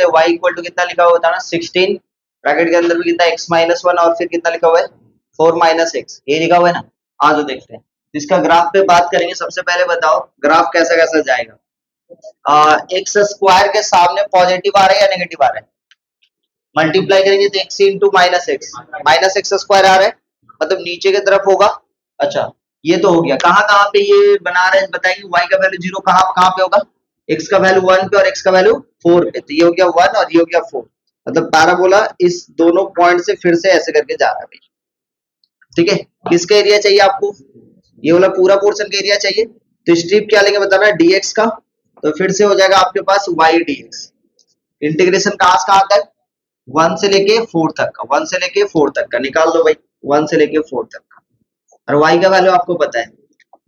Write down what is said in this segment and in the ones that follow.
y equal to कितना लिखा हुआ था ना 16, ब्रैकेट के अंदर भी कितना x माइनस वन और फिर कितना लिखा हुआ है 4 माइनस एक्स, ये लिखा हुआ है ना। आ जाओ देखते हैं इसका ग्राफ पे बात करेंगे। सबसे पहले बताओ ग्राफ कैसा कैसा जाएगा। एक्स स्क्वायर के सामने पॉजिटिव आ रहा है या नेगेटिव आ रहा है? मल्टीप्लाई करेंगे तो x into minus x square आ रहा है, मतलब नीचे की तरफ होगा। अच्छा, ये तो हो गया। कहाँ कहाँ पे ये बना रहे हैं बताइए। y का वैल्यू 0 कहाँ कहाँ पे होगा? x का वैल्यू 1 पे और x का वैल्यू 4 पे, तो ये हो गया 1 और ये हो गया 4। मतलब पैराबोला इस दोनों पॉइंट से फिर से ऐसे करके जा रहा है भाई। ठीक है, किसका एरिया चाहिए आपको? ये वाला पूरा पोर्शन का एरिया चाहिए। तो स्ट्रिप क्या लेंगे बताना, dx का। तो फिर से हो जाएगा आपके पास y dx। इंटीग्रेशन कहाँ से कहाँ तक? 1 से लेके 4 तक का, 1 से लेके 4 तक का निकाल दो भाई, 1 से लेके 4 तक का। और y का वैल्यू आपको पता है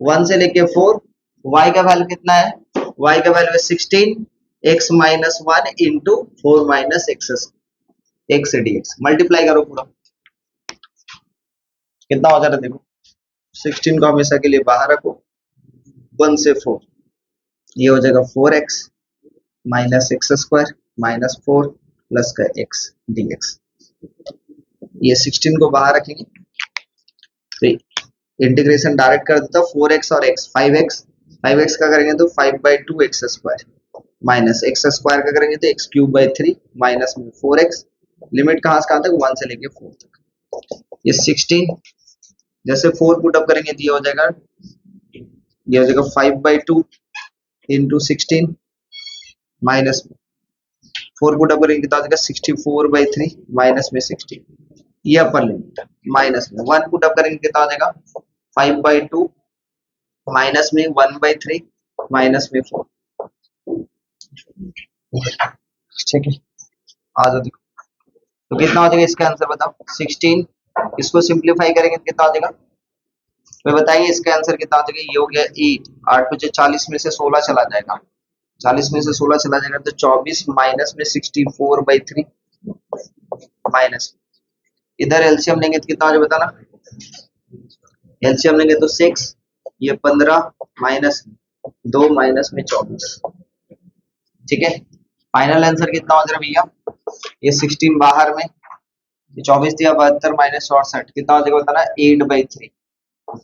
1 से लेके 4, y का वैल्यू कितना है? y का वैल्यू है 16 x minus one into 4 minus x dx। Multiply करो पूरा, कितना हो जा रहा है देखो। 16 को हमेशा के लिए बाहर रखो, 1 से 4, ये हो जाएगा 4x minus x square minus 4 plus का x dx। ये 16 को बाहर रखेंगे तो इंटीग्रेशन डायरेक्ट कर देता हूँ 4x और x, 5x का करेंगे तो 5/2 x square minus x square का करेंगे तो x³ 3 माइनस में 4x। लिमिट कहाँ से कहाँ तक? 1 से लेके 4 तक। ये 16 जैसे 4 पुट अप करेंगे तो ये हो जाएगा 5/2 इंटू 16 माइनस 4 पुट अप करेंगे तो आ जाएगा 64/3 माइनस में 16, ये अपर लिमिट माइनस में 1 पुट अप करेंगे कितना आ जाएगा 5/2 माइनस में 1/3 माइनस में 4। ठीक है, आ जाओ देखो तो कितना हो जाएगा इसका आंसर बताओ 16। इसको सिंप्लीफाई करेंगे तो कितना आ जाएगा? तो बताइए इसका आंसर कितना आ जाएगा। ये हो गया 8, 8 बचे 40 में से 16 चला जाएगा, 40 में से 16 चला जाएगा तो 24 माइनस में 64/3 माइनस, इधर एलसीएम लेंगे तो कितना आ जाएगा बताना। एलसीएम लेंगे तो 6, ये 15 माइनस 2 माइनस में 24। ठीक है, फाइनल आंसर कितना हो जाएगा भैया? ये 16 बाहर में, ये 24 दिया 72 माइनस 64 कितना हो जाएगा बताना 8/3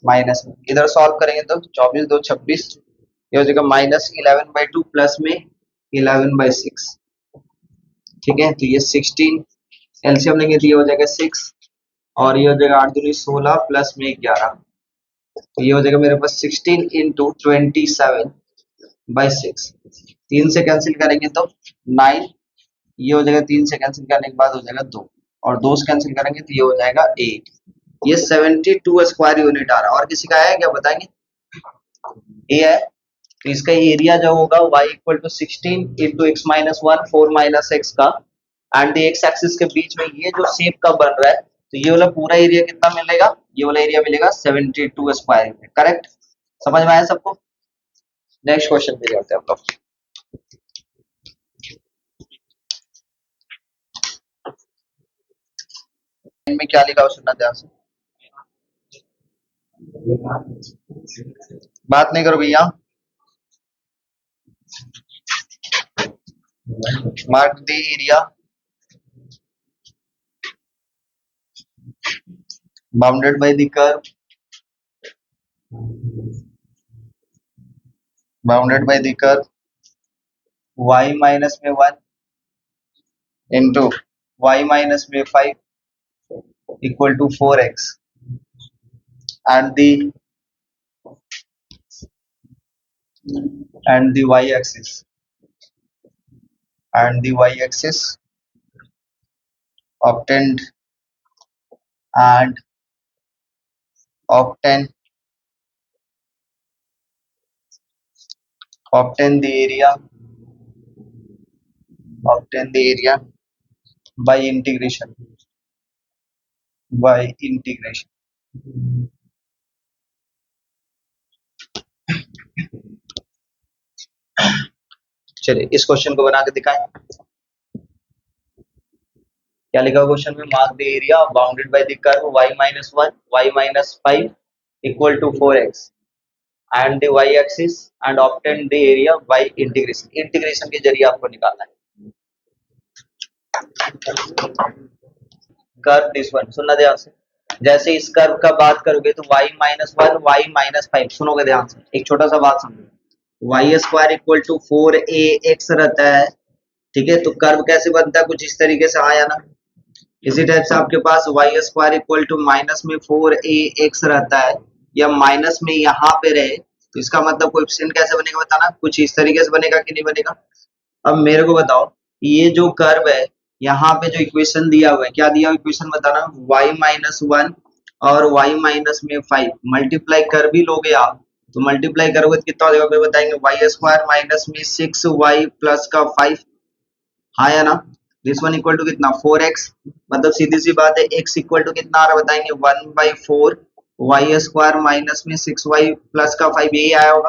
माइनस में। इधर सॉल्व करेंगे तो 24 2 26, ये हो जाएगा माइनस 11/2 प्लस में 11/6। ठीक है, तो ये 16 एलसीएम लेंगे तो ये हो जाएगा 6 और ये हो जाएगा 8 दूनी 16 प्लस में 11, तो ये हो जाएगा मेरे पास 16 इंटू 27/6। 3 से कैंसिल करेंगे तो 9, ये हो जाएगा 3 से कैंसिल करने के बाद हो जाएगा 2 और 2 से कैंसिल करेंगे तो ये हो जाएगा 8। ये 72 स्क्वायर यूनिट आ रहा है। और किसी का है क्या बताएंगे? ये है, तो इसका एरिया जो होगा y equal to 16 into X minus one 4 minus X का, एंड एक्स एक्सिस के बीच में ये जो शेप का बन रहा है, तो ये वाला पूरा एरिया कितना मिलेगा? ये वाला एरिया मिलेगा 72 स्क्वायर यूनिट। करेक्ट, समझ में आया सबको? नेक्स्ट क्वेश्चन पे जाते हैं हम लोग। इनमें क्या लिखा हो सुनना ध्यान से, बात नहीं करो भैया। Mark the area bounded by the curve, bounded by the curve y minus में 1 इंटू y माइनस में 5 equal to 4x and the y axis obtained and obtain the area by integration चलिए इस क्वेश्चन को बना के दिखाएं। क्या लिखा हुआ क्वेश्चन में? Mark the area bounded by the curve y minus 1 y minus 5 equal to 4x and the Y axis and obtain the area by integration. Integration के जरिए आपको निकालना है। कर्व दिस वन, सुनना ध्यान से। जैसे इस कर्व का बात करोगे तो y-1 y-5, सुनोगे ध्यान से, एक छोटा सा बात समझो। Y square equal to 4ax रहता है, ठीक है। तो कर्व कैसे बनता है, कुछ इस तरीके से आया ना। इसी टाइप से आपके पास y square equal to minus में 4ax रहता है, या माइनस में यहाँ पे रहे, तो इसका मतलब कोएफिशिएंट कैसे बनेगा बताना, कुछ इस तरीके से बनेगा कि नहीं बनेगा। अब मेरे को बताओ, ये जो कर्व है, यहाँ पे जो इक्वेशन दिया हुआ है, क्या दिया हुआ इक्वेशन बताना, y-1 और y-5 मल्टीप्लाई कर भी लोगे आप, तो मल्टीप्लाई करोगे तो कितना हो जाएगा फिर बताएंगे, वाई स्क्वायर माइनस में 6y प्लस का 5, हाँ या ना। दिस वन इक्वल टू कितना 4x, मतलब सीधी सी बात है, x इक्वल टू कितना आ रहा है बताएंगे 1/4 वाई स्क्वायर माइनस में 6y प्लस का 5, यही आया होगा।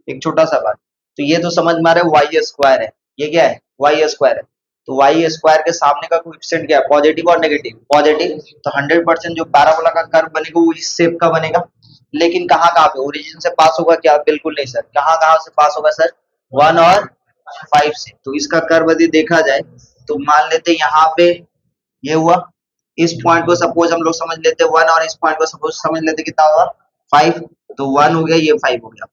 एक छोटा सा बात, तो ये तो समझ में आ रहा है वाई स्क्वायर है, ये क्या है वाई स्क्वायर है। तो वाई स्क्वायर के सामने का कोएफिशिएंट क्या है, पॉजिटिव और नेगेटिव, पॉजिटिव। तो 100% जो पैराबोला का कर्व बनेगा वो इस शेप का बनेगा। लेकिन कहाँ कहाँ पे ओरिजिन से पास होगा क्या, बिल्कुल नहीं सर। कहाँ कहाँ से पास होगा सर, 1 और 5 से। तो इसका कर्व यदि देखा जाए तो मान लेते यहाँ पे ये हुआ, इस पॉइंट को सपोज हम लोग समझ लेते 1 और इस पॉइंट को सपोज समझ लेते कितना होगा 5, तो 1 हो गया, ये 5 हो गया,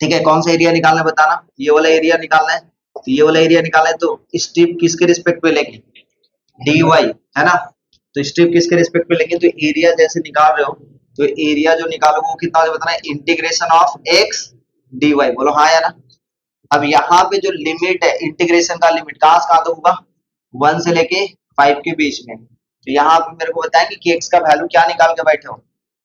ठीक है। कौन सा एरिया निकालना है बताना, ये वाला एरिया निकालना है। तो ये वाला एरिया निकालना है, तो स्ट्रिप किसके रिस्पेक्ट में लेंगे, डी वाई, है ना। तो स्ट्रिप किसके रिस्पेक्ट में लेंगे, तो एरिया जैसे निकाल रहे हो, तो एरिया जो निकालोगे वो कितना हो बताना है, integration of X D Y, बोलो हाँ या ना। अब यहाँ पे जो लिमिट है, इंटीग्रेशन का लिमिट कहाँ से कहाँ तक होगा, 1 से लेके 5 के बीच में। तो यहाँ पे मेरे को बताएंगे कि x का वैल्यू क्या निकाल के बैठे हो,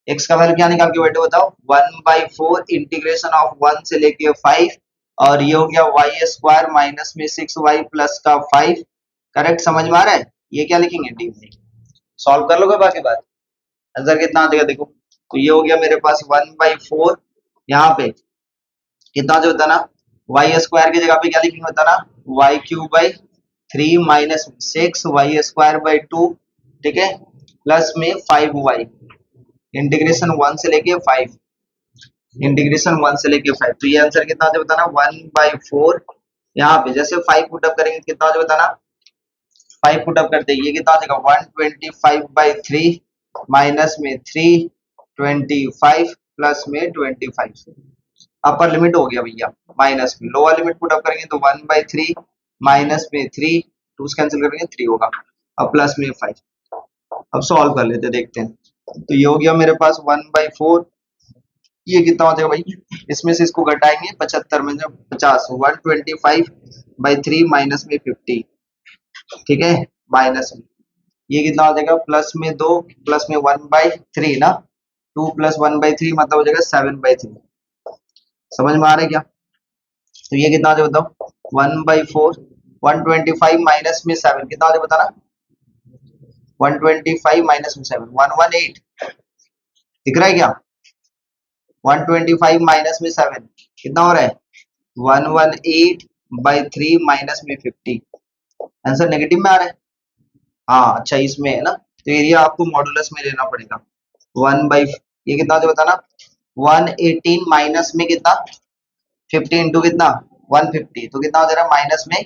x का वैल्यू क्या निकाल के बैठे हो बताओ, 1/4 इंटीग्रेशन ऑफ 1 से लेके 5, और ये हो गया वाई स्क्वायर माइनस में 6y प्लस का 5। करेक्ट, समझ में आ रहा है। ये क्या लिखेंगे डी, सॉल्व कर लोगे बाकी बात, आंसर कितना आ जाएगा देखो। तो ये हो गया मेरे पास 1/4, यहाँ पे कितना जो होता ना, वाई स्क्वायर की जगह पे क्या लिखेंगे बताना, y³/3 माइनस 6y² ठीक है, प्लस में 5y, इंटीग्रेशन 1 से लेके 5, इंटीग्रेशन 1 से लेके 5। तो ये आंसर कितना जो बताना 1/4, यहाँ पे जैसे 5 पुट अप करेंगे कितना जो बताना, 5 पुट अप करते ये कितना आ जाएगा 125/3 माइनस में 325 प्लस में 25, अपर लिमिट हो गया भैया, माइनस में लोअर लिमिट पुट अप करेंगे तो 1/3 माइनस में 3, 2 कैंसिल करेंगे 3 होगा, अब प्लस में 5। अब सॉल्व कर लेते देखते हैं। तो ये हो गया मेरे पास 1/4, ये कितना हो जाएगा भाई, इसमें से इसको घटाएंगे 75 में जब 50, 125/3 माइनस में 50, ठीक है, माइनस में ये कितना हो जाएगा, प्लस में 2 प्लस में 1/3 ना, 2 प्लस 1/3 मतलब हो जाएगा 7/3। समझ में आ रहा है क्या। तो ये कितना हो जाएगा बताओ 1/4, 125 माइनस में 7 कितना हो जाएगा बताना, 125 माइनस में 7 118, दिख रहा है क्या, 125 माइनस में 7 कितना हो रहा है 118/3 माइनस में 50। आंसर नेगेटिव में आ रहा है, हाँ अच्छा इसमें है ना। तो एरिया आपको मॉडुलस में लेना पड़ेगा, 1 ये कितना हो बताना, 118 माइनस में कितना 50 इंटू कितना 150, तो कितना हो जा रहा है माइनस में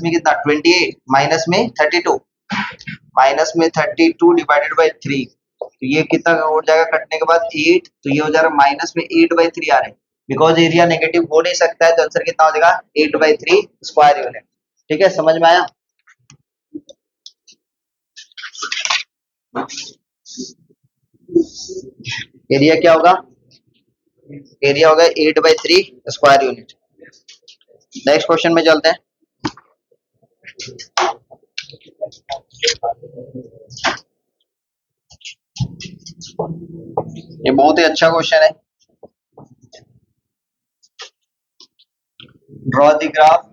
कितना 28 माइनस में 32, माइनस में 32 डिवाइडेड बाई 3, तो ये कितना हो जाएगा कटने के बाद 8, तो ये हो जा रहा है माइनस में 8/3 आ रहे हैं, बिकॉज एरिया नेगेटिव हो नहीं सकता है, तो आंसर कितना हो जाएगा 8/3 स्क्वायर यूनिट। ठीक है, समझ में आया। एरिया क्या होगा, एरिया होगा 8/3 स्क्वायर यूनिट। नेक्स्ट क्वेश्चन में चलते हैं। ये बहुत ही अच्छा क्वेश्चन है। Draw the graph,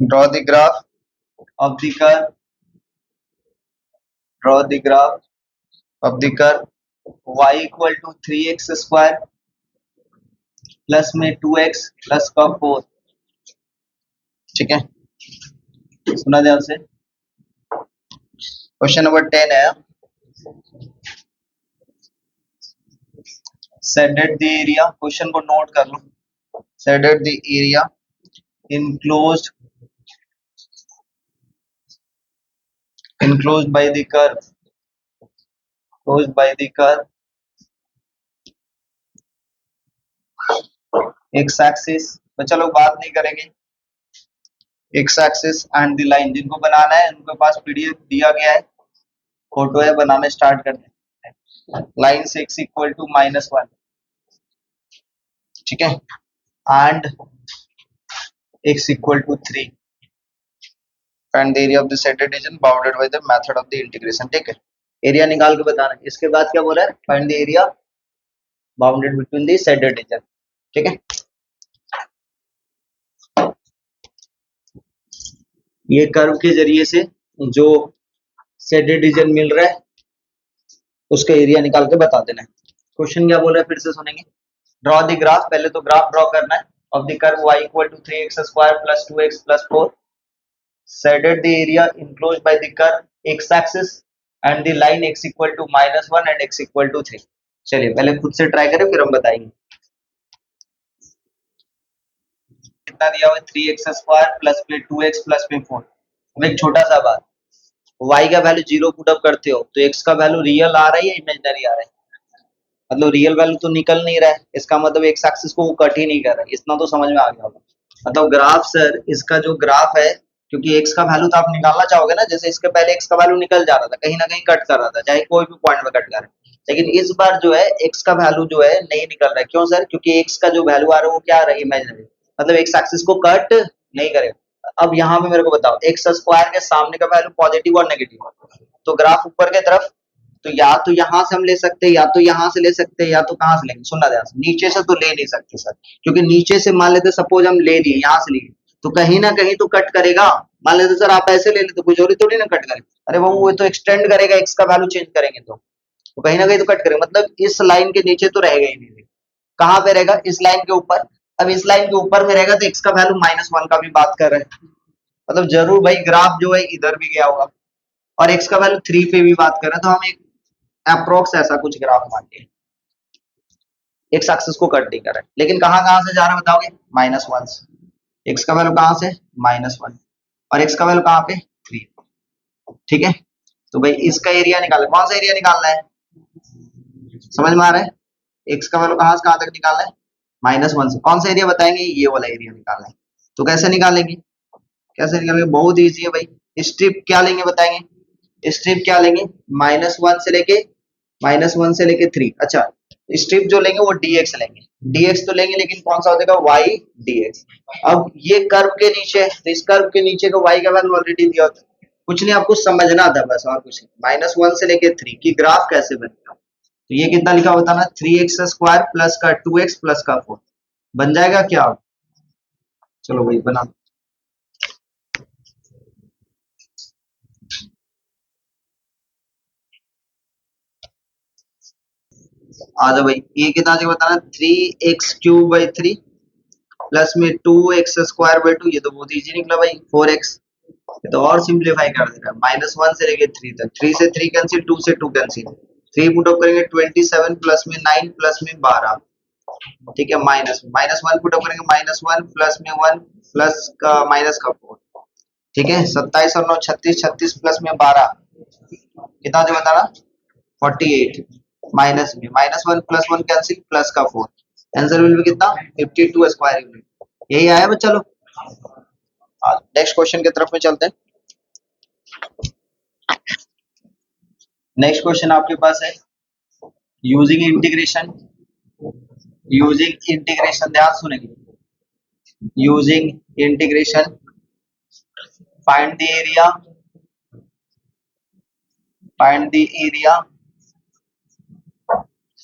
draw the graph of the curve, draw the graph of the curve y equal to 3x square plus में 2x प्लस का 4। ठीक है, सुना ध्यान से। क्वेश्चन नंबर 10 है, set that the area, question को नोट कर लो, set that the area enclosed enclosed by the curve, closed by the curve x axis, तो चलो बात नहीं करेंगे, x axis and the line, जिनको बनाना है उनके पास पीडीएफ दिया गया है, फोटो है, बनाना स्टार्ट करते हैं। लाइन से x इक्वल टू -1, ठीक है, and x equal to 3 find the area of the shaded region bounded by the method of the integration, ठीक है, एरिया निकाल के बताना है। इसके बाद क्या बोला है, find the area bounded between the shaded region, ठीक है। ये कर्व के जरिए से जो सेटेड रीजन मिल रहा है उसका एरिया निकाल के बता देना है। क्वेश्चन क्या बोल रहा है फिर से सुनेंगे। ड्रॉ द ग्राफ, पहले तो ग्राफ ड्रॉ करना है of the curve y equal to 3x square plus 2x plus 4, सेटेड the area enclosed by the curve x axis and the line x equal to -1 and x equal to 3। चलिए पहले खुद से try करें फिर हम बताएंगे। कितना दिया हुआ है, 3x स्क्वायर प्लस में 2x प्लस में 4। अब एक छोटा सा बात, y का वैल्यू 0 पुट अप करते हो तो x का वैल्यू रियल आ रहा है या इमेजिनरी आ रहा है, मतलब रियल वैल्यू तो निकल नहीं रहा है, इसका मतलब एक्स एक्सिस को वो कट ही नहीं कर रहा है, इतना तो समझ में आ गया होगा। मतलब ग्राफ सर, इसका जो ग्राफ है, क्योंकि एक्स का वैल्यू तो आप निकालना चाहोगे ना, जैसे इसके पहले एक्स का वैल्यू निकल जा रहा था, कहीं ना कहीं कट कर रहा था, चाहे कोई भी पॉइंट में कट करे, लेकिन इस बार जो है एक्स का वैल्यू जो है नहीं निकल रहा है। क्यों सर, क्योंकि एक्स का जो वैल्यू आ रहा है वो क्या आ रहा है, इमेजिनरी, मतलब एक्स एक्सिस को कट नहीं करेगा। अब यहाँ पे मेरे को बताओ, एक्स स्क्वायर के सामने का वैल्यू पॉजिटिव और नेगेटिव, तो ग्राफ ऊपर के तरफ, तो या तो यहां से हम ले सकते हैं, या तो यहां से ले सकते हैं, या तो कहां से लेंगे, सुनना ध्यान से, नीचे से तो ले नहीं सकते सर, क्योंकि नीचे से मान लेते सपोज हम ले लिए, यहां से लिए तो कहीं ना कहीं तो कट करेगा। मान लेते सर आप ऐसे ले लेते, कोई जरूरी थोड़ी ना कट करे, अरे वो तो एक्सटेंड करेगा, एक्स का वैल्यू चेंज करेंगे तो कहीं ना कहीं तो कट करेगा, मतलब इस लाइन के नीचे तो रहेगा ही नहीं। कहां पे रहेगा, इस लाइन के ऊपर। अब इस लाइन के ऊपर में रहेगा तो एक्स का वैल्यू -1 का भी बात कर रहे हैं, मतलब जरूर भाई ग्राफ जो है इधर भी गया होगा, और एक्स का वैल्यू 3 पे भी बात कर रहे हैं, तो हम एक अप्रोक्स ऐसा कुछ ग्राफ मानते हैं, एक्स एक्सिस को कट नहीं कर रहा है, लेकिन कहां कहां से जा रहा है बताओगे, -1 से। एक्स का वैल्यू कहां से, -1, और एक्स का वैल्यू कहां पे, 3, ठीक है। तो भाई इसका एरिया निकालना, कौन सा एरिया निकालना है, समझ में आ रहा है, एक्स का वैल्यू कहां से कहां तक निकालना है, -1 से। कौन सा एरिया बताएंगे, ये वाला एरिया निकालना है। तो कैसे निकालेंगे, कैसे निकालेंगे, बहुत ईजी है भाई। स्ट्रिप क्या लेंगे बताएंगे, स्ट्रिप क्या लेंगे, -1 से लेके -1 से लेके 3। अच्छा, स्ट्रिप जो लेंगे वो dx लेंगे, dx तो लेंगे, लेकिन कौन सा हो जाएगा, y dx। अब ये कर्व के नीचे, तो इस कर्व के नीचे का y का वैल्यू ऑलरेडी दिया होता है, कुछ नहीं, आपको समझना था बस, और कुछ नहीं। -1 से लेके 3 की ग्राफ कैसे बनेगा, तो ये कितना लिखा होता ना, 3x स्क्वायर प्लस का 2x प्लस का 4 बन जाएगा क्या। चलो भाई बना, आ जाओ भाई, ये कितना चाहिए बताना, 3x³/3 प्लस में 2x²/2, ये तो बहुत इजी निकला भाई, 4x, ये तो और सिंप्लीफाई कर देगा, -1 से लेके 3 तक, 3 से 3 कैंसिल, 2 से 2 कैंसिल, 3 पुट अप करेंगे 27 प्लस में 9 प्लस में 12, ठीक है, -1 पुट अप करेंगे, -1 प्लस में 1 प्लस का माइनस का 4, ठीक है, 27 और 9 36, 36 प्लस में 12 कितना जो बताना, 48, माइनस में -1 प्लस 1 कैंसिल प्लस का 4, आंसर विल बी कितना, 52 स्क्वायर यूनिट। यही आया बच्चा लोग। नेक्स्ट क्वेश्चन की तरफ में चलते हैं। नेक्स्ट क्वेश्चन आपके पास है, यूजिंग इंटीग्रेशन, यूजिंग इंटीग्रेशन, ध्यान सुनेंगे, using integration find the area, find the area,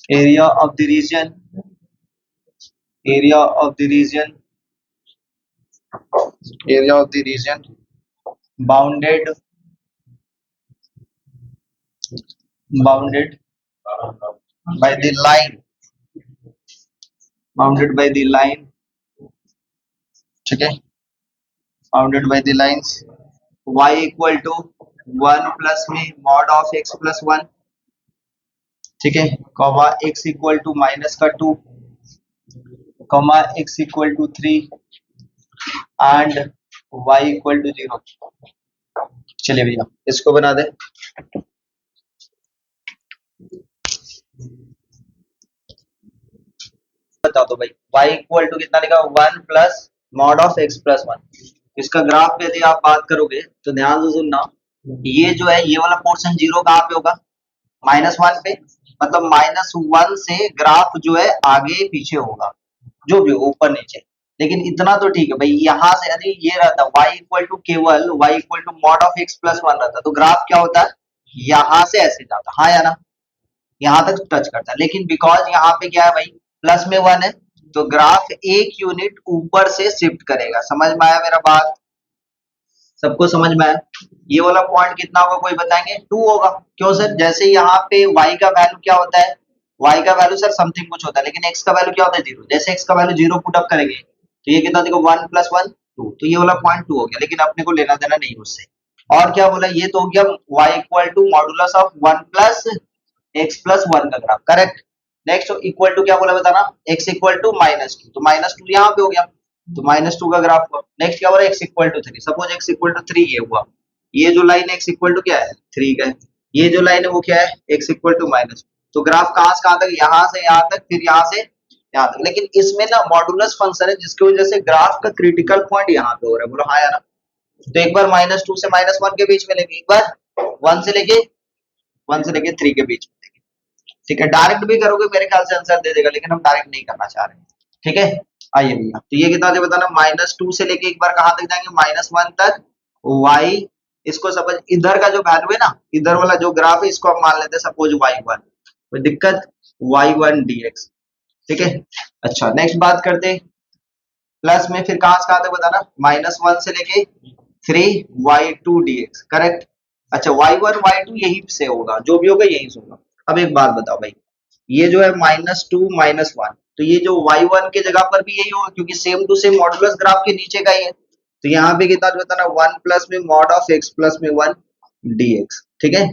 area of the region, area of the region, area of the region bounded, bounded by the line, bounded by the line, ठीक है, bounded by the lines y equal to 1 plus में mod of x plus 1, ठीक है, comma x equal to minus का 2, comma x equal to 3 and y equal to 0। चलिए भैया इसको बना दे। बता दो भाई y इक्वल टू कितना लिखा, 1 plus mod of x plus 1। इसका ग्राफ यदि आप बात करोगे तो ध्यान से सुनना, ये जो है ये वाला पोर्शन जीरो कहाँ पे होगा, -1 पे। मतलब -1 से ग्राफ जो है आगे पीछे होगा, जो भी हो ऊपर नीचे। लेकिन इतना तो ठीक है भाई, यहाँ से यदि ये रहता y इक्वल टू केवल y equal to mod of x plus 1 रहता तो ग्राफ क्या होता है, यहाँ से ऐसे जाता, हाँ या ना, यहाँ तक टच करता है। लेकिन बिकॉज यहाँ पे क्या है भाई, प्लस में 1 है, तो ग्राफ एक यूनिट ऊपर से शिफ्ट करेगा। समझ में आया मेरा बात, सबको समझ में आया। ये वाला पॉइंट कितना होगा कोई बताएंगे, 2 होगा। क्यों सर, जैसे यहाँ पे y का वैल्यू क्या होता है, y का वैल्यू सर समथिंग कुछ होता है, लेकिन x का वैल्यू क्या होता है, 0। जैसे x का वैल्यू 0 पुट अप करेंगे तो ये कितना देखो, 1 प्लस 1 2, तो ये वाला पॉइंट 2 हो गया। लेकिन अपने को लेना देना नहीं उससे। और क्या बोला, ये तो हो गया y equal to modulus of 1 plus x plus 1 का graph, correct. Next equal to क्या बोला बताना, x इक्वल टू -2, तो -2 यहाँ पे हो गया, तो -2 का ग्राफ हुआ। नेक्स्ट क्या बोला, x equal to 3, suppose x equal to 3 ये हुआ। ये जो लाइन x इक्वल टू क्या है, 3 का है। ये जो लाइन है वो क्या है, x इक्वल टू -2। तो ग्राफ कहाँ से कहाँ तक, यहाँ से यहाँ तक, फिर यहाँ से यहाँ तक। लेकिन इसमें ना मॉडुलस फंक्शन है, जिसकी वजह से ग्राफ का क्रिटिकल पॉइंट यहाँ पे हो रहा है। बोलो हाँ या ना। तो एक बार -2 से -1 के बीच में लेंगे, एक बार 1 से लेके 3 के बीच में लेंगे। ठीक है, डायरेक्ट भी करोगे मेरे ख्याल से आंसर दे देगा, लेकिन हम डायरेक्ट नहीं करना चाह रहे हैं। ठीक है, आइए भैया, तो ये कितना बताना, -2 से लेके एक बार कहां तक जाएंगे, -1 तक। y, इसको सपोज इधर का जो वैल्यू है ना, इधर वाला जो ग्राफ है, इसको हम मान लेते हैं सपोज y1, कोई दिक्कत, y1 dx। ठीक है, अच्छा नेक्स्ट बात करते हैं प्लस में, फिर कहां से कहां तक बताना, -1 से लेके 3y2 dx, करेक्ट। अच्छा y1 y2 यही से होगा, जो भी होगा यही से होगा। अब एक बात बताओ भाई, ये जो है -2 -1, तो ये जो y1 के जगह पर भी यही होगा, क्योंकि same to same modulus graph के नीचे का ही है। तो यहाँ पे कितना बताना, 1 प्लस में मॉड ऑफ x प्लस में 1 dx। ठीक है,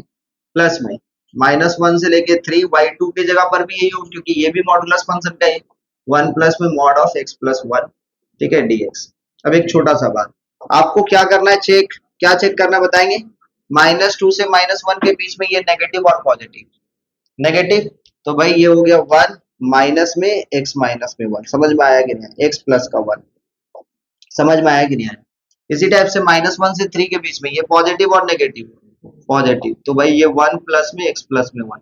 प्लस में -1 से लेके 3y2 की जगह पर भी यही होगा, क्योंकि ये भी मॉडुलस फंक्शन का है, 1 प्लस में मॉड ऑफ x प्लस 1, ठीक है, dx। अब एक छोटा सा बात, आपको क्या करना है, चेक, क्या चेक करना है बताएंगे, -2 से -1 के बीच में ये नेगेटिव और पॉजिटिव, नेगेटिव, तो भाई ये हो गया 1 माइनस में x माइनस में 1। समझ में आया कि नहीं, x प्लस का 1, समझ में आया कि नहीं आया। इसी टाइप से -1 से 3 के बीच में ये पॉजिटिव और नेगेटिव, पॉजिटिव, तो भाई ये 1 प्लस में x प्लस में 1।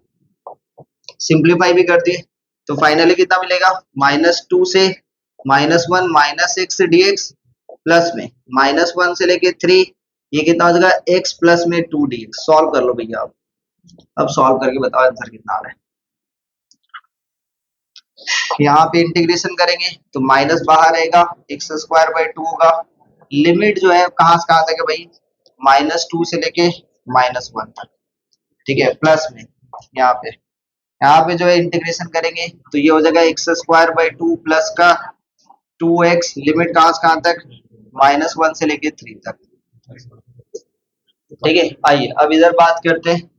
सिंप्लीफाई भी कर दिए तो फाइनली कितना मिलेगा, -2 से -1 माइनस एक्स dx, प्लस में -1 से लेके 3, ये कितना हो जाएगा, x प्लस में 2 dx। सॉल्व कर लो भैया आप, अब सॉल्व करके बताओ आंसर कितना आ रहा है। यहाँ पे इंटीग्रेशन करेंगे तो माइनस बाहर रहेगा, x²/2 होगा। लिमिट जो है कहाँ से कहाँ तक है भाई, -2 से लेके -1 तक। ठीक है, प्लस में यहाँ पे जो है इंटीग्रेशन करेंगे तो ये हो जाएगा x²/2 प्लस का 2x, लिमिट कहाँ से कहाँ तक, -1 से लेके 3 तक। ठीक है, आइए अब इधर बात करते हैं,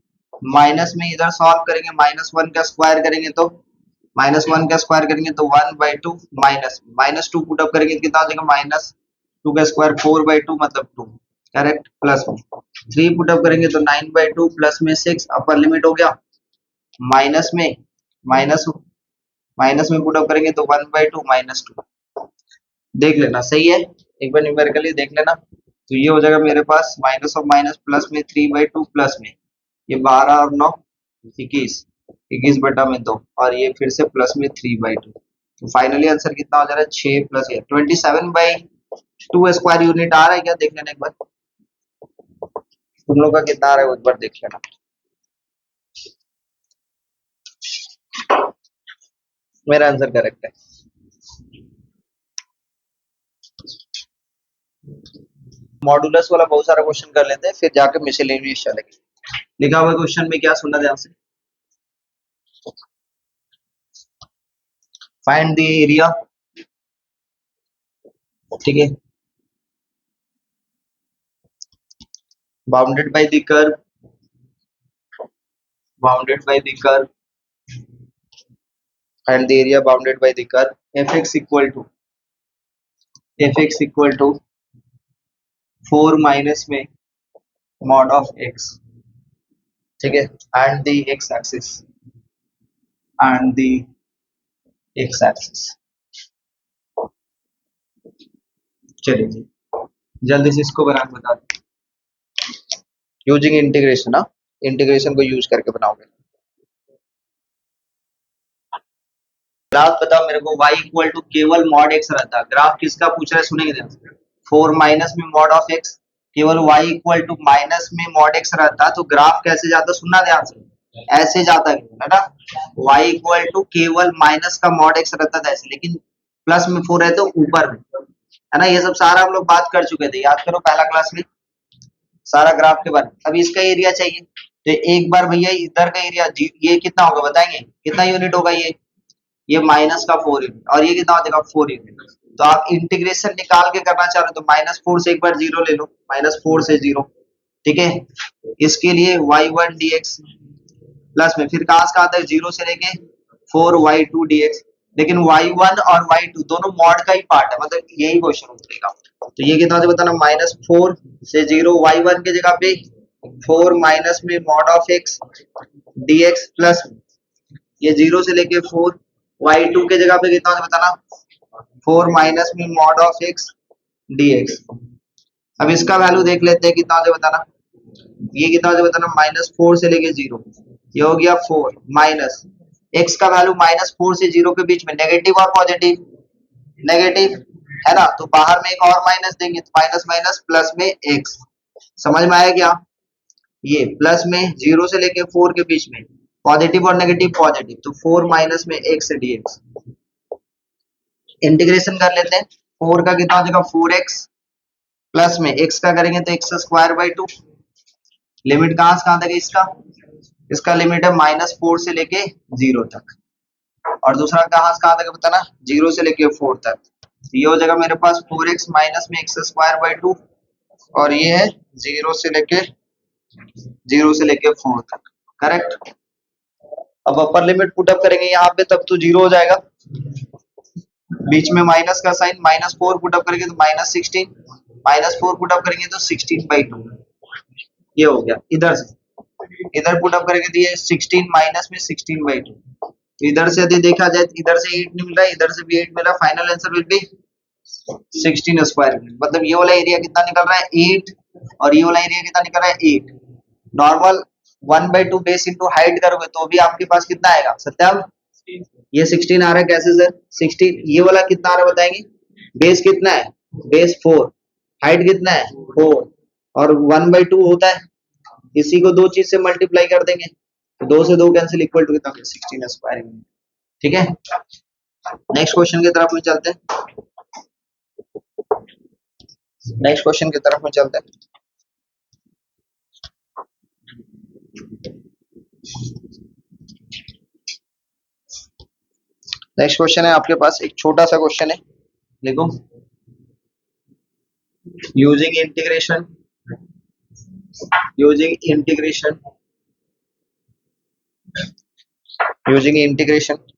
माइनस में इधर सॉल्व करेंगे, -1 का स्क्वायर करेंगे तो -1 का स्क्वायर करेंगे तो 1/2, -2 पुट अप करेंगे तो कितना हो जाएगा, -2 का स्क्वायर 4/2 मतलब 2, करेक्ट। प्लस में 3 पुट अप करेंगे तो 9/2 प्लस में 6, अपर लिमिट हो गया। माइनस में माइनस माइनस में पुट अप करेंगे तो 1/2 -2, देख लेना सही है, एक बार न्यूमेरिकली देख लेना। तो ये हो जाएगा मेरे पास माइनस ऑफ माइनस प्लस में 3/2 प्लस में ये 12 और 9 21, 21/2 और ये फिर से प्लस में 3/2। तो फाइनली आंसर कितना हो जा रहा है, 6 प्लस 27/2 स्क्वायर यूनिट आ रहा है क्या, देख लेना एक बार, तुम लोग का कितना आ रहा है एक बार देख लेना। मेरा आंसर करेक्ट है। मॉडुलस वाला बहुत सारा क्वेश्चन कर लेते हैं, फिर जाके मिसलेनियस चलेंगे। लिखा हुआ क्वेश्चन में क्या सुनना ध्यान से, फाइंड द एरिया, ठीक है, bounded by the curve, bounded by the curve find the area bounded by the curve fx equal to 4 minus में मॉड ऑफ x, ठीक है, and the x axis and the x axis. चलिए जी, जल्दी से इसको बना के बता दो। यूजिंग इंटीग्रेशन, ना इंटीग्रेशन को यूज करके बनाओगे। ग्राफ बताओ मेरे को, y इक्वल टू केवल मॉड x रहता है। ग्राफ किसका पूछ रहा है, सुनेंगे ध्यान से। 4 माइनस में मॉड ऑफ x, केवल y इक्वल टू माइनस में मॉड x रहता, तो ग्राफ कैसे जाता, सुनना ध्यान से, ऐसे जाता है ना। y इक्वल टू केवल माइनस का मॉड x रहता था ऐसे, लेकिन प्लस में 4 है तो ऊपर में, है ना। ये सब सारा हम लोग बात कर चुके थे, याद करो पहला क्लास में सारा ग्राफ के बारे में। अब इसका एरिया चाहिए, तो एक बार भैया इधर का एरिया, ये कितना होगा बताएंगे, कितना यूनिट होगा ये माइनस का 4 यूनिट, और ये कितना होगा 4 यूनिट। तो आप इंटीग्रेशन निकाल के करना चाह रहे हो तो -4 से एक बार 0 ले लो, -4 से 0, ठीक है। इसके लिए y1 dx प्लस में फिर कहां से कहां तक 0 से लेके 4y2 dx, लेकिन y1 और y2 दोनों मॉड का ही पार्ट है, मतलब यही क्वेश्चन उतरेगा। तो ये कितना होता बताना, -4 से 0, y1 की जगह पे 4 माइनस में mod of x dx plus ये 0 से लेके 4, y2 के जगह पे कितना होता बताना, 4 माइनस में मॉड ऑफ x dx। अब इसका वैल्यू देख लेते हैं कितना होता बताना, ये कितना होता बताना, -4 से लेके 0, ये हो गया 4 माइनस x का वैल्यू -4 से 0 के बीच में नेगेटिव और पॉजिटिव, नेगेटिव है ना, तो बाहर में एक और माइनस देंगे, तो माइनस माइनस प्लस में x। समझ में आया क्या, ये प्लस में 0 से लेके 4 के बीच में पॉजिटिव और नेगेटिव, पॉजिटिव, तो 4 माइनस में x dx। इंटीग्रेशन कर लेते हैं, 4 का कितना हो जाएगा 4x प्लस में x का करेंगे तो x स्क्वायर बाई 2, लिमिट कहां से कहां तक है इसका, इसका लिमिट है -4 से लेके 0 तक, और दूसरा कहां से कहां तक है बताना, 0 से लेके 4 तक। ये हो जाएगा मेरे पास 4x माइनस में x स्क्वायर बाई 2, और ये है 0 से लेके 4 तक, करेक्ट। अब अपर लिमिट पुट अप करेंगे यहाँ पे, तब तो 0 हो जाएगा, बीच में माइनस का साइन, -4 पुट अप करेंगे तो -16, -4 पुट अप करेंगे तो 16/2, ये हो गया। इधर से इधर पुट अप करेंगे तो ये 16 माइनस में 16/2, तो इधर से यदि देखा जाए तो इधर से 8 नहीं मिल रहा है, इधर से भी 8 मिला, final answer will be 16 square. मतलब ये वाला एरिया कितना निकल रहा है 8, और ये वाला एरिया कितना निकल रहा है 8। नॉर्मल 1/2 बेस इंटू हाइट करोगे तो भी आपके पास कितना आएगा सत्यम, ये 16 आ रहा है, कैसे सर 16, ये वाला कितना आ रहा है बताएंगे, बेस कितना है, बेस 4, हाइट कितना है 4, और 1/2 होता है, इसी को दो चीज से मल्टीप्लाई कर देंगे, तो 2 से 2 कैंसिल, इक्वल टू कितना 16 स्क्वायर, ठीक है। नेक्स्ट क्वेश्चन की तरफ में चलते हैं, नेक्स्ट क्वेश्चन की तरफ में चलते हैं। नेक्स्ट क्वेश्चन है आपके पास, एक छोटा सा क्वेश्चन है, देखो। यूजिंग इंटीग्रेशन,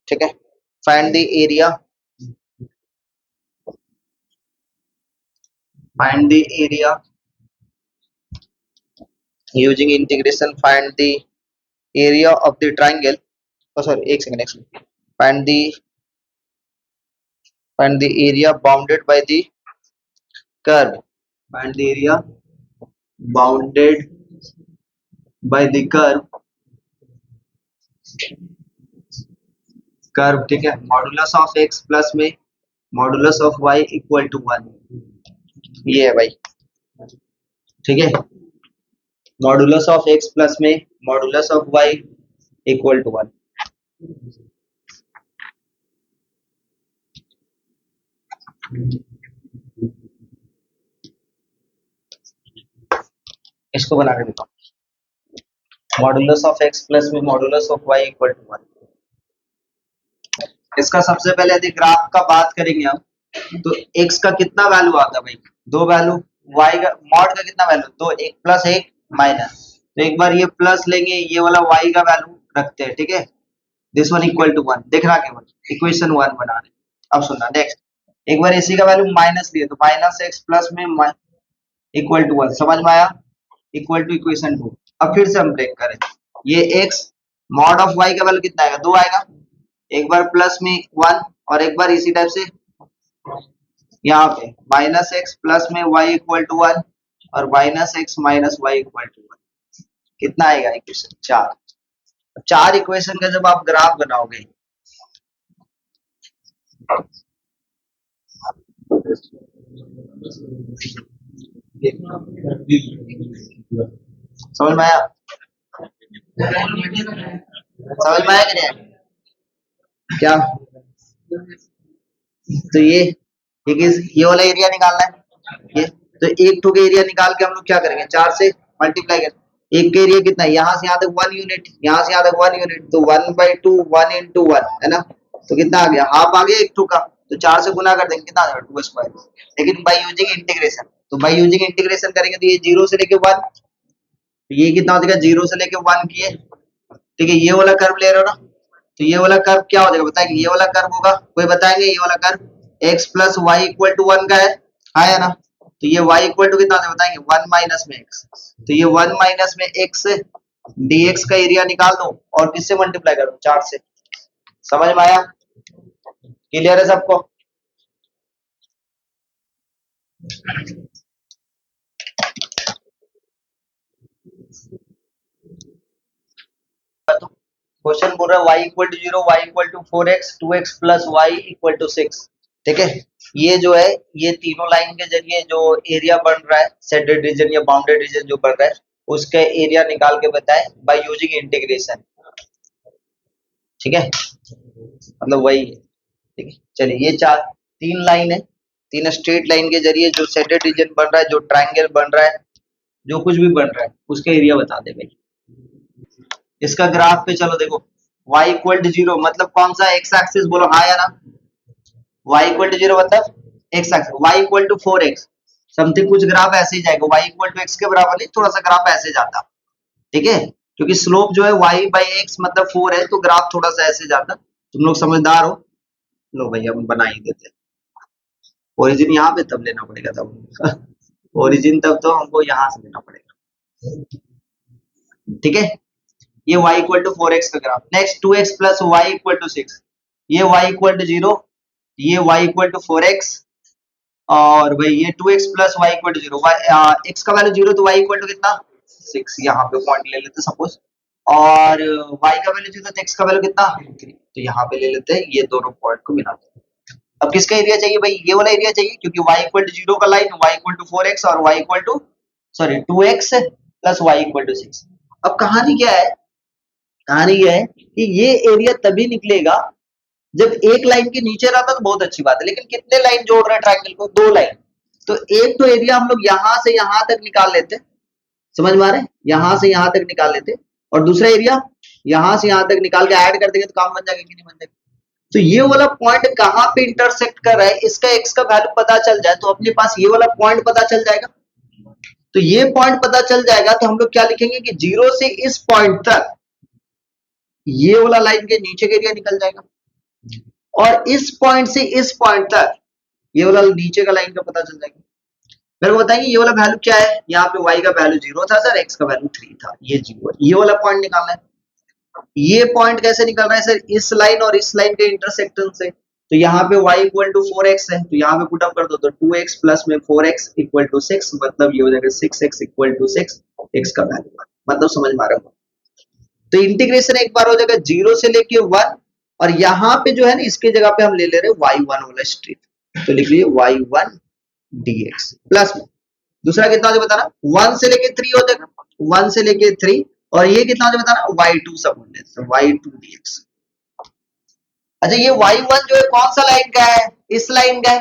ठीक है, find the area, using integration find the area of the triangle, sorry एक second, find the area bounded by the curve, find the area bounded by the curve, ठीक है। मॉडुलस ऑफ x प्लस में modulus of y equal to 1, ये है भाई, ठीक है। Modulus of x plus में modulus of y equal to 1। इसको बना के दिखाओ, मॉडुलस ऑफ x प्लस में modulus of y equal to 1। इसका सबसे पहले यदि ग्राफ का बात करेंगे हम, तो x का कितना वैल्यू आता है भाई, दो वैल्यू, y का मॉड का कितना वैल्यू, तो एक प्लस एक माइनस, तो एक बार ये प्लस लेंगे, ये वाला y का वैल्यू रखते हैं, ठीक है। This one equal to one, देखना केवल इक्वेशन वन बना रहे। अब सुनना नेक्स्ट, एक बार इसी का वैल्यू माइनस लिए तो माइनस एक्स प्लस में इक्वल टू वन, समझ में आया, इक्वल टू इक्वेशन टू। अब फिर से हम ब्रेक करें, ये एक्स मॉड ऑफ वाई का वैल्यू कितना आएगा, दो आएगा, एक बार प्लस में वन और एक बार इसी टाइप से यहाँ पे माइनस एक्स प्लस में वाई इक्वल टू वन और minus x minus y equal to one, कितना आएगा इक्वेशन चार। चार इक्वेशन का जब आप ग्राफ बनाओगे समझ में आया, समझ में आया कि नहीं आया? क्या तो ये वाला एरिया निकालना है, ये तो एक टू का एरिया निकाल के हम लोग क्या करेंगे, चार से मल्टीप्लाई करेंगे। एक का एरिया कितना है, यहाँ से यहाँ तक वन यूनिट, यहाँ से यहाँ तक वन यूनिट, तो one by two, one into one है ना, तो कितना आ गया, हाफ आ गया एक टू का, तो चार से गुना कर देंगे, कितना आ जाएगा, टू स्क्वायर। लेकिन बाई यूजिंग इंटीग्रेशन, तो बाई यूजिंग इंटीग्रेशन करेंगे तो ये जीरो से लेके वन, तो ये कितना हो जाएगा, जीरो से लेके वन किए, ठीक है, ये वाला कर्व ले रहे हो ना, तो ये वाला कर्व क्या हो जाएगा बताएंगे, ये वाला कर्व होगा, कोई बताएंगे, ये वाला curve x plus y equal to one का है ना, तो ये y इक्वल टू कितना बताएंगे, वन माइनस में x, तो ये वन माइनस में x dx का एरिया निकाल दो और किससे मल्टीप्लाई करो, चार से। समझ में आया, क्लियर है सबको? क्वेश्चन बोल रहा है y equal to zero, y equal to four x, two x plus y equal to six, ठीक है। ये जो है ये तीनों लाइन के जरिए जो एरिया बन रहा है, सेडेड रीजन या बाउंडेड रीजन जो बन रहा है, उसका एरिया निकाल के बताएं बाय यूजिंग इंटीग्रेशन, ठीक है, मतलब वही है, ठीक है। चलिए ये चार तीन लाइन है, तीन स्ट्रेट लाइन के जरिए जो सेडेड रीजन बन रहा है, जो ट्रायंगल बन रहा है, जो कुछ भी बन रहा है उसका एरिया बता दे भाई। इसका ग्राफ पे चलो देखो, y इक्वल टू जीरो मतलब कौन सा, एक्स एक्सिस बोलो हाँ या ना, y इक्वल टू जीरो मतलब x axis, y equal to four x something कुछ ग्राफ ऐसे ही जाएगा, y इक्वल टू एक्स के बराबर नहीं, थोड़ा सा ग्राफ ऐसे जाता, ठीक है, क्योंकि स्लोप जो है y बाई एक्स मतलब फोर है, तो ग्राफ थोड़ा सा ऐसे जाता। तुम लोग समझदार हो, लो भैया हम बना ही देते, ओरिजिन यहाँ पे तब लेना पड़ेगा, तब ओरिजिन तब तो हमको यहाँ से लेना पड़ेगा, ठीक है। ये y equal to four x का graph, next two x plus y equal to six, ये y इक्वल टू जीरो, ये y equal to four x, और भाई ये two x plus y equal to zero, x का value zero तो y equal to कितना, six, यहाँ पे पॉइंट ले लेते सपोज, और y का वैल्यू जीरो तो x का वैल्यू कितना, थ्री, तो यहाँ पे ले लेते हैं, ये दोनों पॉइंट को मिलाते हैं। अब किसका एरिया चाहिए भाई, ये वाला एरिया चाहिए, क्योंकि y इक्वल टू जीरो का line y equal to four x और y equal to sorry two x plus y equal to six. अब कहानी क्या है, कहानी यह है कि ये एरिया तभी निकलेगा जब एक लाइन के नीचे रहता तो बहुत अच्छी बात है, लेकिन कितने लाइन जोड़ रहे हैं ट्रायंगल को, दो लाइन, तो एक तो एरिया हम लोग यहां से यहां तक निकाल लेते, समझ में आ रहे हैं, यहां से यहां तक निकाल लेते, और दूसरा एरिया यहां से यहां तक निकाल के ऐड कर देंगे तो काम बन जाएगा कि नहीं बन जाएगा। तो ये वाला पॉइंट कहां पे इंटरसेक्ट कर रहा है, इसका एक्स का वैल्यू पता चल जाए तो अपने पास ये वाला पॉइंट पता चल जाएगा, तो ये पॉइंट पता चल जाएगा तो हम लोग क्या लिखेंगे कि जीरो से इस पॉइंट तक ये वाला लाइन के नीचे का एरिया निकल जाएगा, और इस पॉइंट से इस पॉइंट तक ये वाला नीचे का लाइन का पता चल जाएगा। मेरे को बताएंगे ये वाला वैल्यू क्या है, यहाँ पे y का वैल्यू जीरो था सर, x का वैल्यू थ्री था, ये जीरो है, ये वाला पॉइंट निकालना है। ये पॉइंट कैसे निकल रहा है सर, इस लाइन और इस लाइन के इंटरसेक्शन से, तो यहाँ पे y equal to four x है, तो यहाँ पे पुट अप कर दो, तो टू एक्स प्लस में four x equal to six, मतलब ये हो जाएगा six x equal to six, x का वैल्यू, मतलब समझ में आ रहा है। तो इंटीग्रेशन एक बार हो जाएगा जीरो से लेके वन, और यहाँ पे जो है ना इसके जगह पे हम ले रहे y वन वाला स्ट्रिप, तो लिख लीजिए y वन dx प्लस में दूसरा कितना हो बताना, वन से लेके थ्री हो जाएगा, वन से लेके थ्री, और ये कितना हो बताना y2 सब y2 dx। अच्छा ये y1 जो है कौन सा लाइन का है, इस लाइन का है,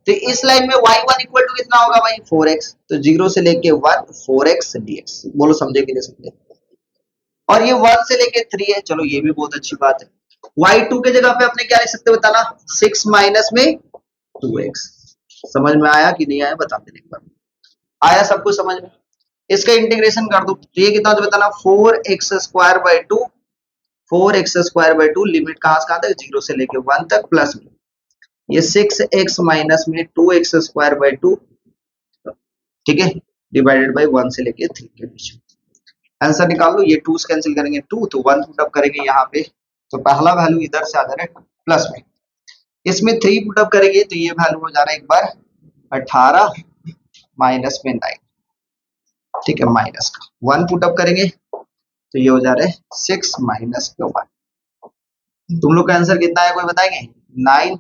तो इस लाइन में y1 इक्वल टू कितना होगा भाई 4x, तो जीरो से लेके वन 4x dx, बोलो समझे कि नहीं समझे। और ये वन से लेके थ्री है, चलो ये भी बहुत अच्छी बात है, y2 के जगह पे अपने क्या लिख सकते बताना, सिक्स माइनस में 2x। समझ में आया कि नहीं आया बता देने एक बार, आया सबको समझ में। इसका इंटीग्रेशन कर दो, तो ये कितना बताना 4x square by two 4x² 2 limit कहां तक 0 से लेके 1 तक प्लस में ये 6x माइनस में 2x² 2 ठीक है डिवाइडेड बाई 1 से लेके 3 के बीच आंसर निकाल लो। ये 2 कैंसिल करेंगे 2 तो 1 पुट अप करेंगे यहाँ पे तो पहला वैल्यू इधर से आ जा रहा है प्लस में इसमें 3 पुट अप करेंगे तो ये वैल्यू हो जा रहा है एक बार 18 माइनस में 9 ठीक है माइनस का 1 पुट अप करेंगे तो ये हो जा रहा है 6 माइनस का 1 तुम लोग का आंसर कितना है कोई बताएंगे 9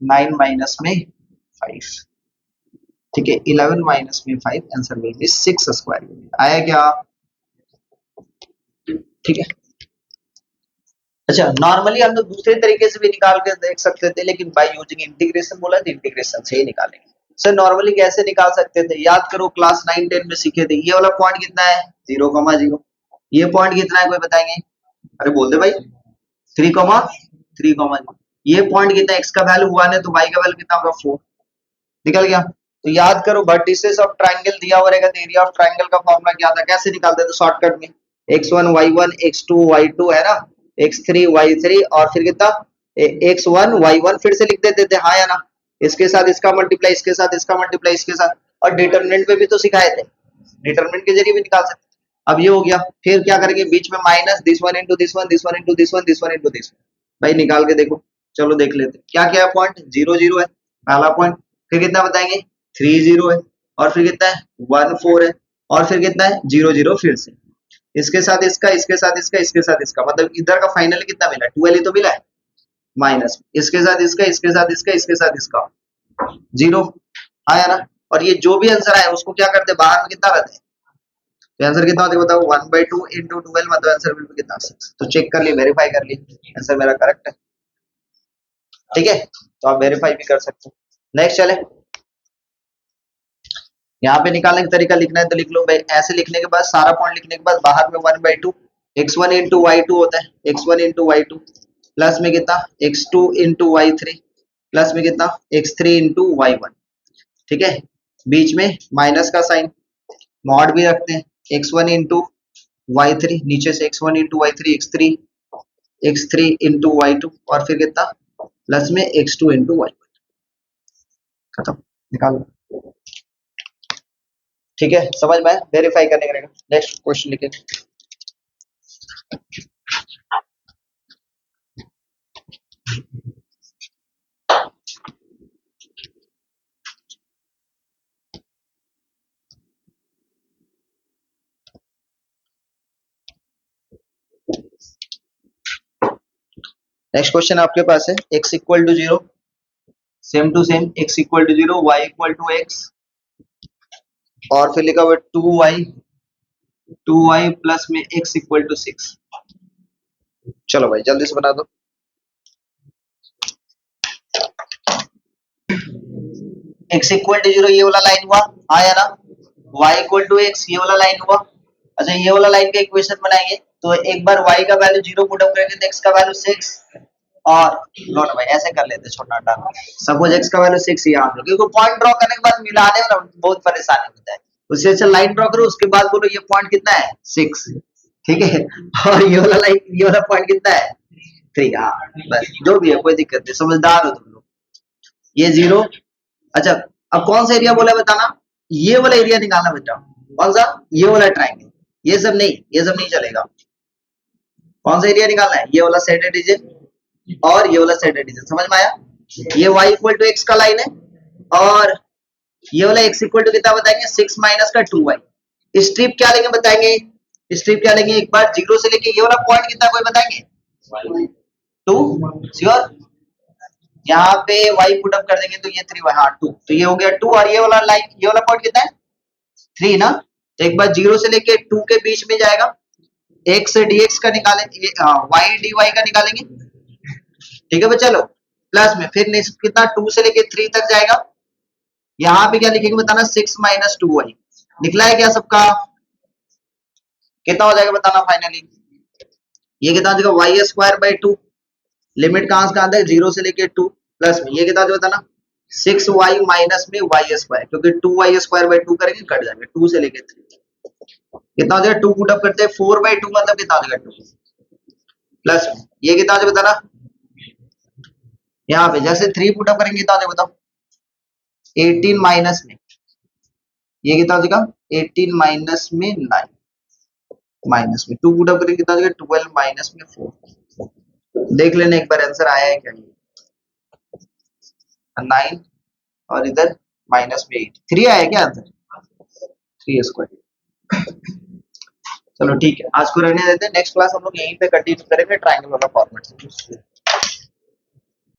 9 माइनस में 5 ठीक है 11 माइनस में 5 आंसर विल बी 6² आया क्या ठीक है। अच्छा नॉर्मली हम लोग दूसरे तरीके से भी निकाल के देख सकते थे लेकिन बाय यूजिंग इंटीग्रेशन बोला तो इंटीग्रेशन से ही निकालेंगे। सर नॉर्मली कैसे निकाल सकते थे याद करो क्लास 9 10 में सीखे थे ये वाला पॉइंट कितना है 0,0 ये पॉइंट कितना है कोई बताएंगे अरे बोल दे भाई 3,0 ये पॉइंट कितना x का वैल्यू 1 है तो y का वैल्यू कितना होगा 4 निकल गया। तो याद करो वर्टिसेस ऑफ ट्रायंगल दिया हुआ रहेगा तो एरिया ऑफ ट्रायंगल का फॉर्मूला क्या था कैसे निकालते थे शॉर्टकट में x1 y1 x2 y2 है ना x3 y3 और फिर कितना x1 y1 फिर से लिख देते थे हाँ या ना इसके साथ इसका मल्टीप्लाई इसके साथ इसका मल्टीप्लाई इसके साथ और डिटरमिनेंट पे भी तो सिखाए थे डिटरमिनेंट के जरिए भी निकाल सकते अब ये हो गया फिर क्या करेंगे बीच में minus this one into this one this one into this one this one into this one भाई निकाल के देखो चलो देख लेते क्या क्या है पॉइंट 0 है पहला पॉइंट फिर कितना बताएंगे 3 है और फिर कितना है 1 4 है और फिर कितना है 0 फिर से इसके साथ इसका इसके साथ इसका इसके साथ इसका मतलब इधर का फाइनली कितना मिला 12 ही तो मिला है माइनस इसके साथ इसका इसके साथ इसका इसके साथ इसका 0 आया ना और ये जो भी आंसर आया उसको क्या करते बाहर में कितना रहते तो आंसर कितना होता है बताओ 1/2 into 12 मतलब आंसर बिल्कुल कितना 6 तो चेक कर ली वेरीफाई कर ली आंसर मेरा करेक्ट है ठीक है तो आप वेरीफाई भी कर सकते हो। नेक्स्ट चले यहाँ पे निकालने का तरीका लिखना है तो लिख लो भाई ऐसे लिखने के बाद सारा पॉइंट लिखने के बाद बाहर में 1/2 x1 into y2 होता है x1 into y2 प्लस में कितना x2 into y3 प्लस में कितना x3 into y1 ठीक है बीच में माइनस का साइन मॉड भी रखते हैं x1 into y3 नीचे से x1 into y3 x3 into y2 और फिर कितना प्लस में x2 into y1 खत्म निकाल ठीक है समझ में वेरीफाई करने का नेक्स्ट क्वेश्चन लिखे नेक्स्ट क्वेश्चन आपके पास है x equal to 0 same to same x equal to 0 y equal to x और फिर लिखा हुआ 2y प्लस में x इक्वल टू 6 चलो भाई जल्दी से बना दो x इक्वल टू 0 ये वाला लाइन हुआ आया ना y इक्वल टू x ये वाला लाइन हुआ अच्छा ये वाला लाइन का इक्वेशन बनाएंगे तो एक बार y का वैल्यू 0 पुट अप करेंगे तो x का वैल्यू 6 और लो ना भाई ऐसे कर लेते छोटा डाल सपोज x का वैल्यू 6 यहाँ पे क्योंकि पॉइंट ड्रॉ करने के बाद मिलाने में बहुत परेशानी होता है उससे अच्छा लाइन ड्रॉ करो उसके बाद बोलो ये पॉइंट कितना है 6 ठीक है और ये वाला लाइन ये वाला पॉइंट कितना है 3 हाँ बस जो भी है कोई दिक्कत नहीं समझदार हो तुम लोग ये 0 अच्छा अब कौन सा एरिया बोला बताना ये वाला एरिया निकालना बेटा कौन सा ये वाला ट्राइंगल ये सब नहीं चलेगा कौन सा एरिया निकालना है ये वाला सेटेड रीजन और ये वाला सेटेड रीजन समझ में आया ये y इक्वल टू x का लाइन है और ये वाला x इक्वल टू कितना बताएंगे 6 माइनस का 2y स्ट्रिप क्या लेंगे बताएंगे स्ट्रिप क्या लेंगे एक बार 0 से लेके ये वाला पॉइंट कितना कोई बताएंगे 2 श्योर यहाँ पे y पुट अप कर देंगे तो ये 3 हाँ 2 तो ये हो गया 2 और ये वाला लाइन ये वाला पॉइंट कितना है 3 ना तो एक बार 0 से लेके 2 के बीच में जाएगा x से dx का निकालेंगे y dy का निकालेंगे ठीक है बच्चा लोग प्लस में फिर नेक्स्ट कितना 2 से लेके 3 तक जाएगा यहाँ पे क्या लिखेंगे बताना 6 माइनस 2y निकला है क्या सबका कितना हो जाएगा बताना फाइनली ये कितना हो जाएगा y स्क्वायर बाई 2 लिमिट कहां से कहां तक 0 से लेके 2 प्लस में ये कितना हो बताना 6y माइनस में y स्क्वायर क्योंकि 2y स्क्वायर बाई 2 करेंगे कट जाएंगे 2 से लेके 3 कितना हो जाएगा 2 पुट अप करते हैं 4/2 मतलब कितना हो जाएगा 2 प्लस में ये कितना हो बताना, यहाँ पे जैसे 3 पुटअप करेंगे कितना हो बताओ, 18 माइनस में ये कितना हो जाएगा, 18 माइनस में 9 माइनस में 2 पुटअप करेंगे कितना हो जाएगा, 12 माइनस में 4। देख लेना एक बार आंसर आया है क्या, 9 और इधर माइनस में 8, 3 आया क्या आंसर, 3 स्क्वायर। चलो ठीक है, आज को रहने देते हैं, नेक्स्ट क्लास हम लोग यहीं पे कंटिन्यू करेंगे ट्रायंगल वाला फॉर्मेट से।